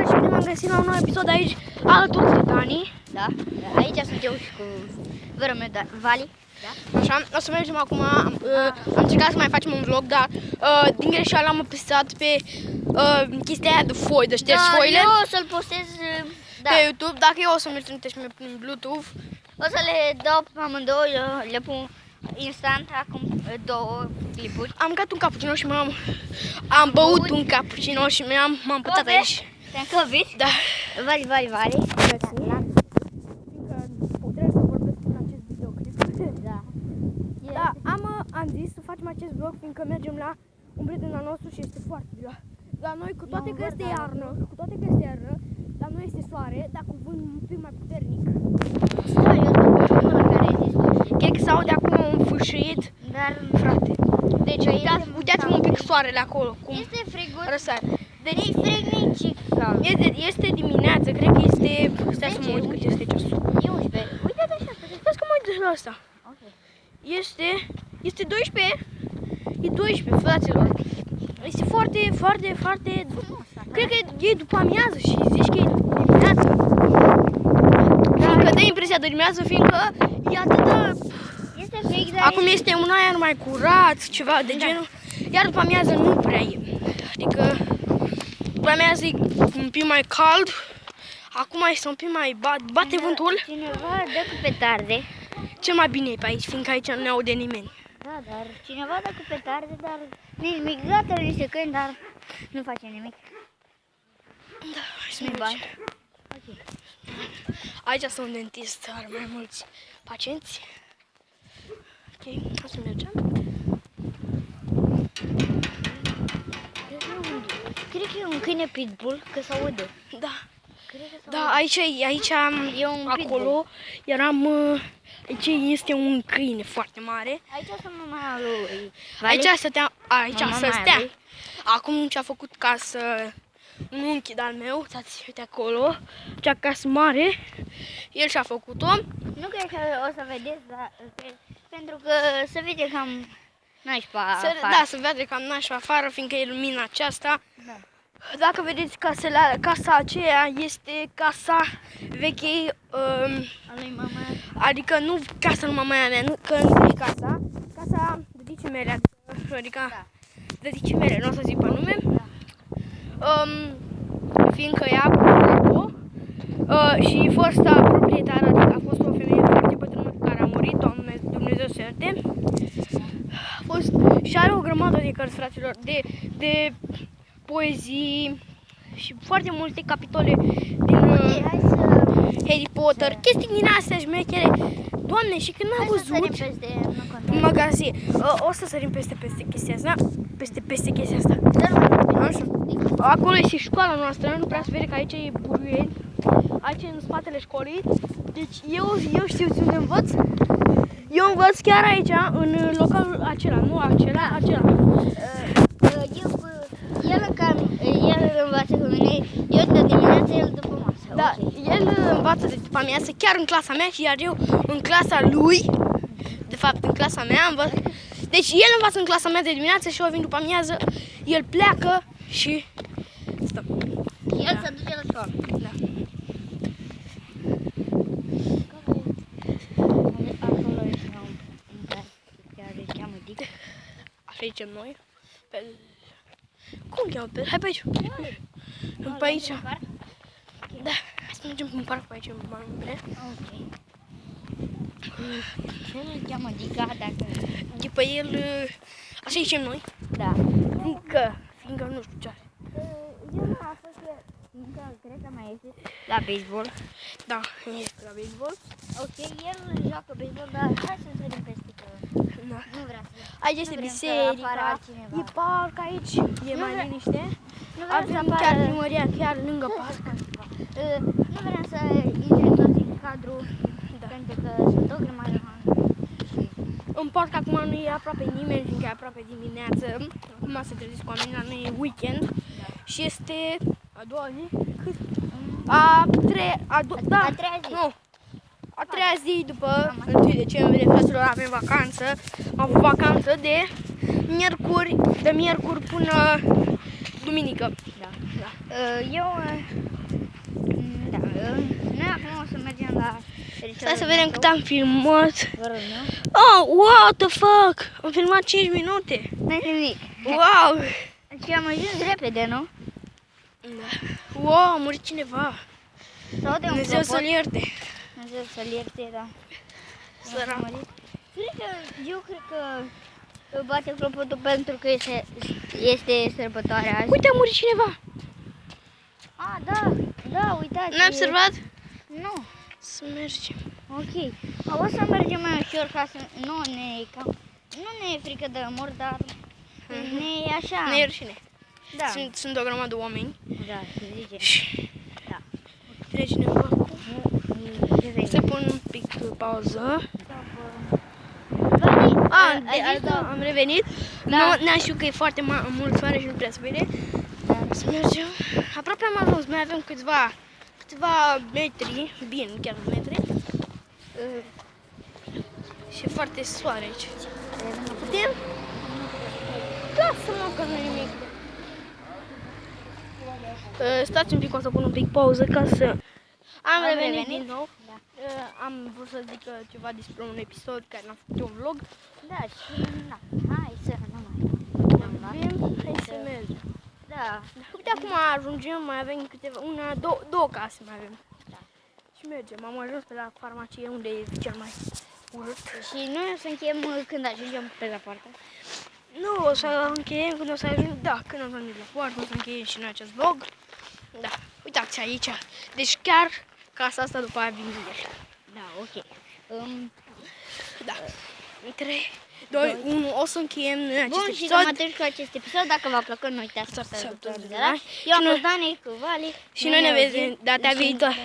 Bună și bine m-am găsit la un nou episod aici, alături de Dani. Da, aici sunt eu și cu vărul meu, Vali. Da? Așa, o să mergem acum, am încercat să mai facem un vlog, dar din greșeală am apăsat pe chestia aia de foi, de șters foile. Eu o să-l postez pe YouTube, dacă eu o să mi-l trimitești prin Bluetooth. O să le dau pe amândouă, le pun instant, acum două clipuri. Am mâncat un cappuccino și am băut un cappuccino și m-am pătat aici. Te-am căvit? Da. Vali. Trebuie să vorbesc în acest videoclip. Da. Da, am zis să facem acest vlog fiindcă mergem la un prieten al nostru și este foarte la noi, cu toate că este iarnă, la noi este soare, dar cu vânt un pic mai puternic. Cred că s-aude acum un fâșâit, Dar frate. Deci uitați-vă un pic soarele acolo, cum este frigut. răsare. Deci Nu-i frig nici cald. este dimineață, cred că este, stai să mă uit cât este ceasul. E 11. Uite-te așa. Stai că mă uit de la asta. Ok. Este 12. E 12, fraților. Este foarte. Cred că e după amiază și zici că e dimineață. Fiindcă dă impresia de dimineață, fiindcă e atât de... Este frig, dar Acum este un aer mai curat, ceva de genul. Iar după amiază nu prea e. Adică după amiază e un pic mai cald. Acum este un pic mai bate vântul. Cineva dă cu petarde. Cel mai bine e pe aici, fiindcă aici nu ne aude nimeni. Da, dar cineva dă cu petarde, dar nimic. Gata, niște câini, dar nu face nimic. Da, hai să Nu-i mergem. bani. Ok. Aici sunt un dentist, are mai mulți pacienți. Ok, hai să mergem. Cred că e un câine pitbull, că se aude. Da. Cred că se Da, aude. aici E un acolo pitbull. eram, aici este un câine foarte mare. Aici sunt mama lui. Aici stătea, Mama să mea stea. lui. Acum ce-a făcut casă un unchi de-al meu, uitați, uite acolo, cea casă mare, el și-a făcut-o. Nu cred că o să vedeți, dar pentru că se vede cam nașpa afară. Da, să vede cam nașpa afară, fiindcă e lumina aceasta. Da. Dacă vedeți casa aceea este casa vechei, A lui mama. adică nu casa lui mama mea, nu, că nu e casa dădicii mele, adică Da. dădicii mele, nu o să zic pe nume, Da. fiindcă ea cu și fosta proprietară, adică a fost o femeie foarte bătrână care a murit, Doamne, Dumnezeu să ierte. A fost și are o grămadă de cărți, fraților, de poezii și foarte multe capitole din Hai să... Harry Potter, chestii din astea șmechere. Doamne, și când am Hai să sărim văzut peste, nu în contează. magazin, o să sărim peste chestia asta, peste chestia asta. Așa. Acolo este școala noastră, nu prea se vede că aici e Buruieni, aici e în spatele școlii. Deci eu știu unde învăț. Eu învăț chiar aici, în localul acela, nu acela. El învață cu mine, eu de dimineață, el după masă. Da, Okay. el învață de după amiază chiar în clasa mea și iar eu în clasa lui, de fapt în clasa mea învăț. Deci el învață în clasa mea de dimineață și eu vin după amiază, el pleacă și stăm. El se duce la școală. Da. Acolo este un care chiar îi cheamă Dick. Așa zicem noi. Cum cheamă pe? Hai pe aici. Pe aici. Da, hai să mergem în parc pe aici, în Bamble. Ok. Ce îl cheamă Dica dacă... După el, așa zicem noi. Da. Fiindcă nu știu ce are. El a fost, încă cred că mai este la baseball. Da, este la baseball. Ok, el joacă baseball, dar hai să sărim peste că Da. nu vrea să... Aici este Nu vrem să biserica, apară altcineva. e parc aici, e mai liniște. Nu vrem să Avem apară... chiar primăria chiar lângă parc. Nu vrem să intre toți în cadru, Da. pentru că sunt o grămadă de oameni. În parc acum nu e aproape nimeni, fiindcă e aproape dimineață. Acum se trezesc oamenii, dar nu e weekend. Și este a doua zi? Cât? A treia zi. Nu. A treia zi după 1 decembrie, fraților, avem vacanță. Am avut vacanță de miercuri până duminică. Da. Da. Da, noi acum o să mergem la... Stai să vedem cât am filmat. Vă rog, nu? Oh, what the fuck! Am filmat 5 minute. Nu-i nimic. Wow! Și am ajuns repede, nu? Da. Wow, a murit cineva. Sau de un Dumnezeu clopot. să-l ierte. Dumnezeu să-l ierte, da. Săran. Eu cred că bate clopotul pentru că este sărbătoarea azi. Uite, a murit cineva. Ah, da, uitați. N-ai observat? Nu. Să mergem. Ok. O să mergem mai ușor ca să nu ne e frică de mor, dar ne e așa. Ne e rușine. Da. Sunt o grămadă de oameni. Da, se zice. Și Da. vine cineva acum. Să pun un pic pauză. Am revenit. Da. N-am știut că e foarte mult soare și nu prea să vede. Să mergem. Aproape am ajuns. Mai avem câțiva metri. Bine, chiar metri. Și e foarte soare aici. Putem? Lasă-mă că nu e nimic. Stați un pic, o să pun un pic pauză ca să... Am revenit din nou. Da. Am vrut să zic ceva despre un episod care l-am făcut eu un vlog. Da, și hai să nu mai. Hai să mergem. Da. Uite, acum ajungem, mai avem două case mai avem. Da. Și mergem. Am ajuns pe la farmacie unde e cel mai urât. Și noi o să încheiem când ajungem pe la poartă. Nu, o să încheiem când o să ajungem, când o să ajungem la poartă, o să încheiem și noi acest vlog. Da, uitați aici. Deci chiar casa asta după aia vin el. Da, ok. Da. 3, 2, 1, o să încheiem acest Bun, și episod. cam atât cu acest episod. Dacă v-a plăcut, nu uitați să Subscribe. dați. Eu am fost Dani cu Vali. Și noi ne vedem data viitoare.